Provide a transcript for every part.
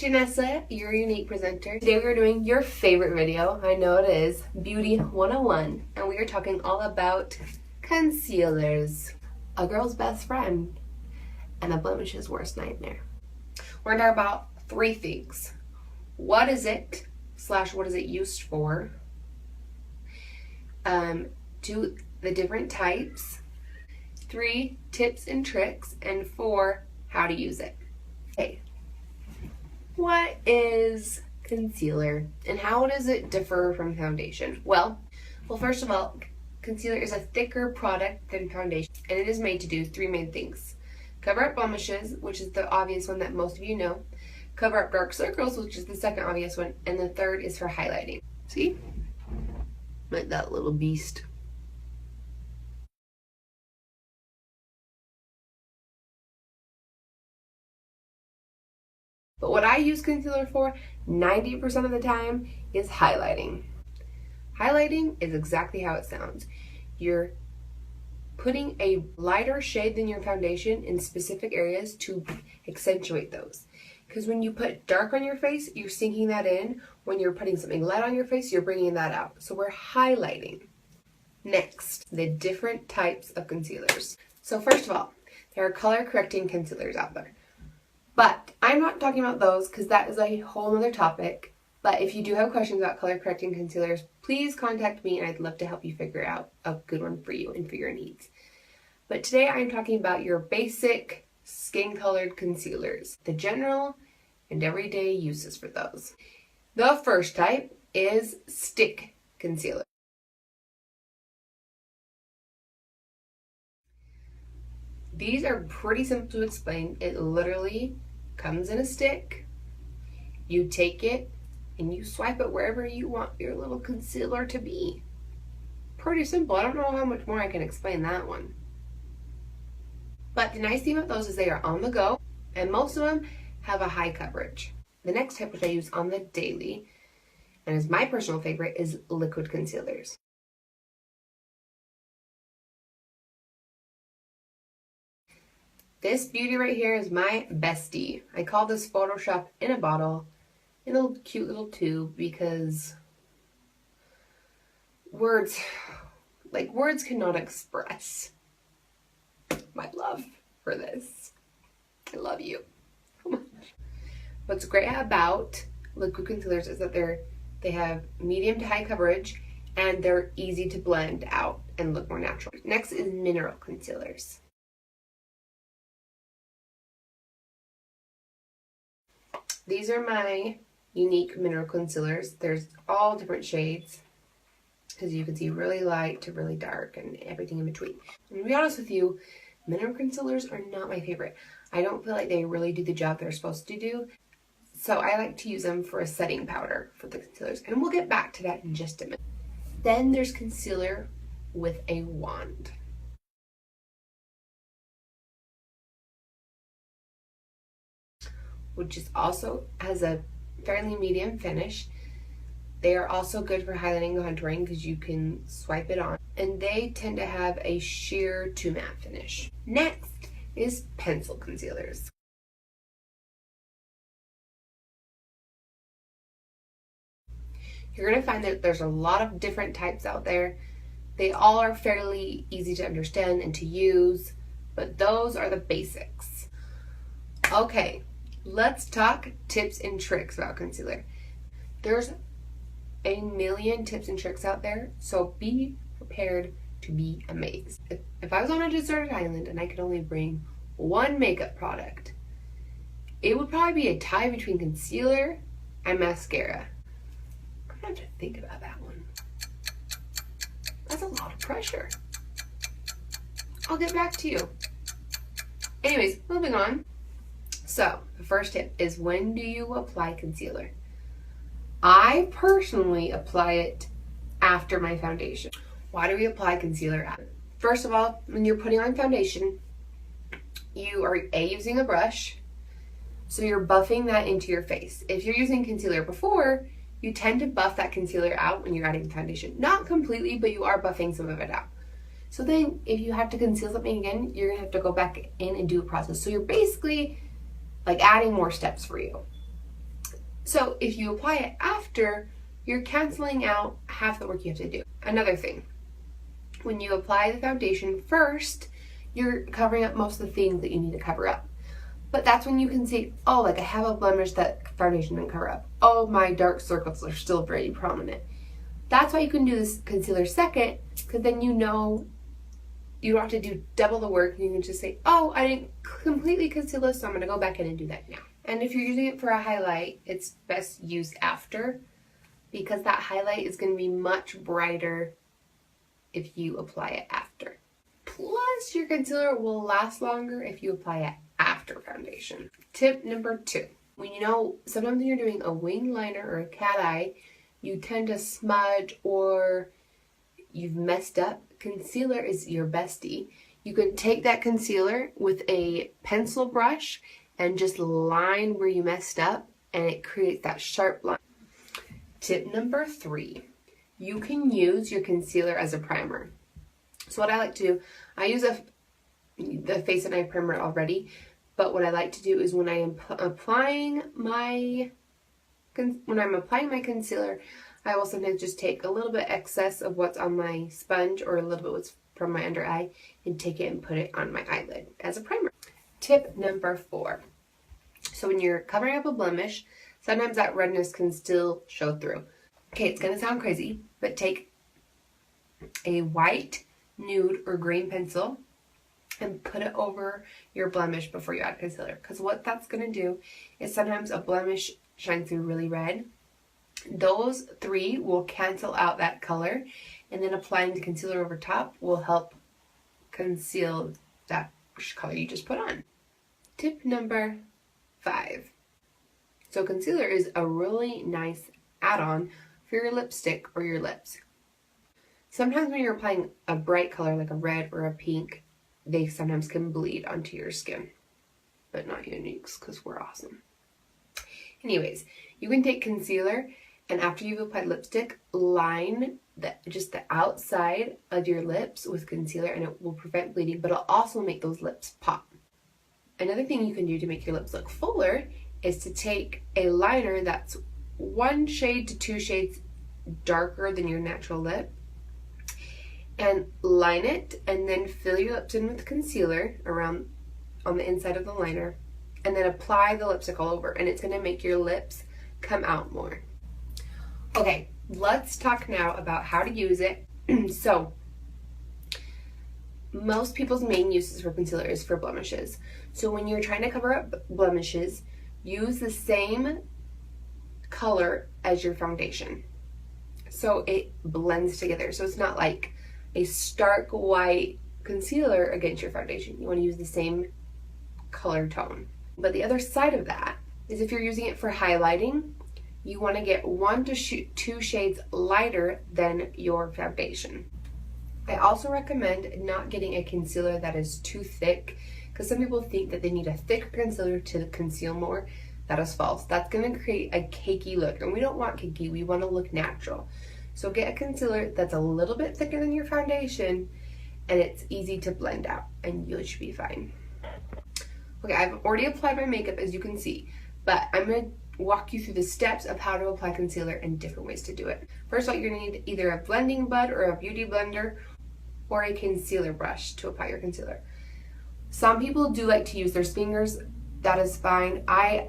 It's Jenessa, your unique presenter. Today we are doing your favorite video. I know it is, Beauty 101. And we are talking all about concealers. A girl's best friend and a blemish's worst nightmare. We're going to talk about three things. What is it, / what is it used for? 2, the different types. 3, tips and tricks. And 4, how to use it. Okay. What is concealer and how does it differ from foundation? Well, first of all, concealer is a thicker product than foundation, and it is made to do 3 main things. Cover up blemishes, which is the obvious one that most of you know. Cover up dark circles, which is the second obvious one. And the third is for highlighting. See? Like that little beast. But what I use concealer for 90% of the time is highlighting. Highlighting is exactly how it sounds. You're putting a lighter shade than your foundation in specific areas to accentuate those. Because when you put dark on your face, you're sinking that in. When you're putting something light on your face, you're bringing that out. So we're highlighting. Next, the different types of concealers. So first of all, there are color correcting concealers out there. But I'm not talking about those because that is a whole other topic. But if you do have questions about color correcting concealers, please contact me and I'd love to help you figure out a good one for you and for your needs. But today I'm talking about your basic skin colored concealers, the general and everyday uses for those. The first type is stick concealer. These are pretty simple to explain. It literally comes in a stick. You take it and you swipe it wherever you want your little concealer to be. Pretty simple. I don't know how much more I can explain that one. But the nice thing about those is they are on the go, and most of them have a high coverage. The next type, which I use on the daily, and is my personal favorite, is liquid concealers. This beauty right here is my bestie. I call this Photoshop in a bottle, in a cute little tube, because words cannot express my love for this. I love you so much. What's great about liquid concealers is that they have medium to high coverage and they're easy to blend out and look more natural. Next is mineral concealers. These are my unique mineral concealers. There's all different shades, as you can see, really light to really dark and everything in between. And to be honest with you, mineral concealers are not my favorite. I don't feel like they really do the job they're supposed to do. So I like to use them for a setting powder for the concealers. And we'll get back to that in just a minute. Then there's concealer with a wand. Which is also has a fairly medium finish. They are also good for highlighting and contouring because you can swipe it on. And they tend to have a sheer to matte finish. Next is pencil concealers. You're going to find that there's a lot of different types out there. They all are fairly easy to understand and to use, but those are the basics. Okay. Let's talk tips and tricks about concealer. There's a million tips and tricks out there, so be prepared to be amazed. If I was on a deserted island and I could only bring one makeup product, it would probably be a tie between concealer and mascara. I'm gonna have to think about that one. That's a lot of pressure. I'll get back to you. Anyways, moving on. So, the first tip is, when do you apply concealer? I personally apply it after my foundation. Why do we apply concealer after? First of all, when you're putting on foundation, you are using a brush, so you're buffing that into your face. If you're using concealer before, you tend to buff that concealer out when you're adding foundation. Not completely, but you are buffing some of it out. So then, if you have to conceal something again, you're gonna have to go back in and do a process. So you're basically like adding more steps for you. So if you apply it after, you're canceling out half the work you have to do. Another thing, when you apply the foundation first, you're covering up most of the things that you need to cover up. But that's when you can see, oh, like I have a blemish that foundation didn't cover up. Oh, my dark circles are still very prominent. That's why you can do this concealer second, because then you know you don't have to do double the work. You can just say, oh, I didn't completely conceal this, so I'm going to go back in and do that now. And if you're using it for a highlight, it's best used after, because that highlight is going to be much brighter if you apply it after. Plus, your concealer will last longer if you apply it after foundation. Tip number 2. When you know, sometimes when you're doing a wing liner or a cat eye, you tend to smudge or you've messed up. Concealer is your bestie. You can take that concealer with a pencil brush and just line where you messed up, and it creates that sharp line. Tip number 3. You can use your concealer as a primer. So what I like to do, I use the Face and Eye primer already, but what I like to do is when I am applying my concealer, I will sometimes just take a little bit excess of what's on my sponge or a little bit what's from my under eye and take it and put it on my eyelid as a primer. Tip number 4. So when you're covering up a blemish, sometimes that redness can still show through. Okay, it's going to sound crazy, but take a white, nude, or green pencil and put it over your blemish before you add concealer. Because what that's going to do is sometimes a blemish shines through really red. Those 3 will cancel out that color, and then applying the concealer over top will help conceal that color you just put on. Tip number 5. So concealer is a really nice add-on for your lipstick or your lips. Sometimes when you're applying a bright color like a red or a pink, they sometimes can bleed onto your skin, but not Uniques, because we're awesome. Anyways, you can take concealer, and after you've applied lipstick, line just the outside of your lips with concealer, and it will prevent bleeding, but it'll also make those lips pop. Another thing you can do to make your lips look fuller is to take a liner that's 1 shade to 2 shades darker than your natural lip, and line it, and then fill your lips in with concealer around on the inside of the liner, and then apply the lipstick all over, and it's going to make your lips come out more. Okay, let's talk now about how to use it. So, most people's main uses for concealer is for blemishes. So when you're trying to cover up blemishes, use the same color as your foundation, so it blends together. So it's not like a stark white concealer against your foundation. You want to use the same color tone. But the other side of that is if you're using it for highlighting, you want to get 1 to 2 shades lighter than your foundation. I also recommend not getting a concealer that is too thick, because some people think that they need a thicker concealer to conceal more. That is false. That's going to create a cakey look, and we don't want cakey. We want to look natural. So get a concealer that's a little bit thicker than your foundation, and it's easy to blend out, and you should be fine. Okay, I've already applied my makeup, as you can see, but I'm going to walk you through the steps of how to apply concealer and different ways to do it. First of all, you're going to need either a blending bud or a beauty blender or a concealer brush to apply your concealer. Some people do like to use their fingers. That is fine. I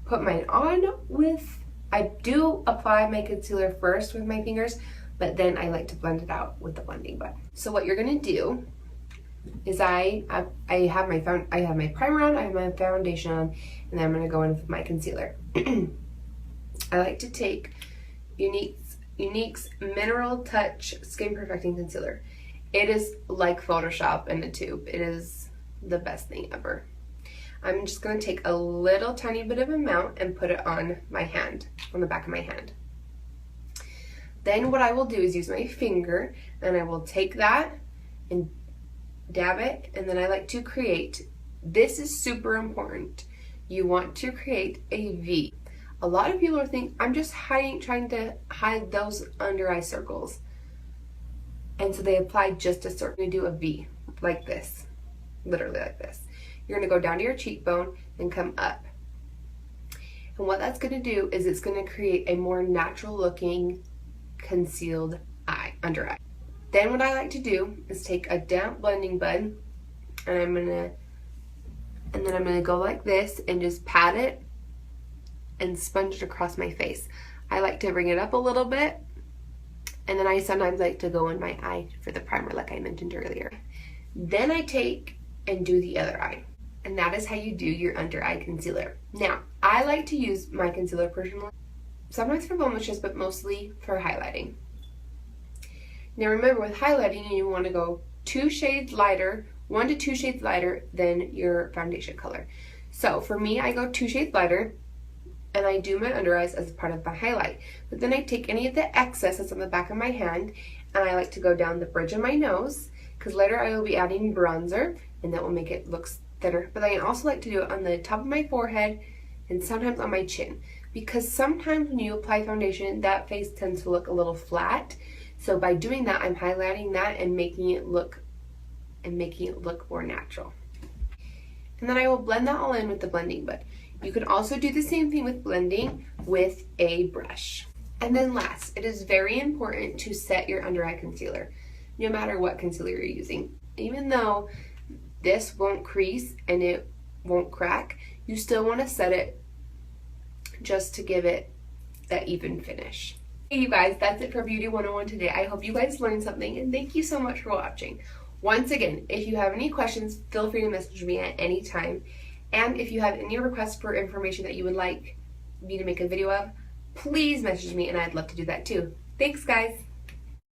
put mine on with, I do apply my concealer first with my fingers, but then I like to blend it out with the blending bud. So what you're going to do is I have my primer on, I have my foundation on, and then I'm going to go in with my concealer. I like to take Unique's Mineral Touch Skin Perfecting Concealer. It is like Photoshop in a tube. It is the best thing ever. I'm just going to take a little tiny bit of amount and put it on my hand, on the back of my hand. Then what I will do is use my finger, and I will take that and dab it, and then I like to create, this is super important, you want to create a V. A lot of people think I'm just trying to hide those under eye circles, and so they apply just a circle. You do a V like this, literally like this. You're going to go down to your cheekbone and come up. And what that's going to do is it's going to create a more natural looking concealed eye, under eye. Then what I like to do is take a damp blending bud and I'm gonna go like this and just pat it and sponge it across my face. I like to bring it up a little bit, and then I sometimes like to go in my eye for the primer like I mentioned earlier. Then I take and do the other eye. And that is how you do your under eye concealer. Now, I like to use my concealer personally, sometimes for blemishes, but mostly for highlighting. Now remember, with highlighting, you want to go 2 shades lighter, 1 to 2 shades lighter than your foundation color. So for me, I go 2 shades lighter, and I do my under eyes as part of my highlight. But then I take any of the excess that's on the back of my hand, and I like to go down the bridge of my nose, because later I will be adding bronzer, and that will make it look thinner. But I also like to do it on the top of my forehead, and sometimes on my chin, because sometimes when you apply foundation, that face tends to look a little flat. So by doing that, I'm highlighting that and making it look more natural. And then I will blend that all in with the blending bud. You can also do the same thing with blending with a brush. And then last, it is very important to set your under eye concealer, no matter what concealer you're using. Even though this won't crease and it won't crack, you still want to set it just to give it that even finish. Hey you guys, that's it for Beauty 101 today. I hope you guys learned something, and thank you so much for watching. Once again, if you have any questions, feel free to message me at any time. And if you have any requests for information that you would like me to make a video of, please message me and I'd love to do that too. Thanks guys!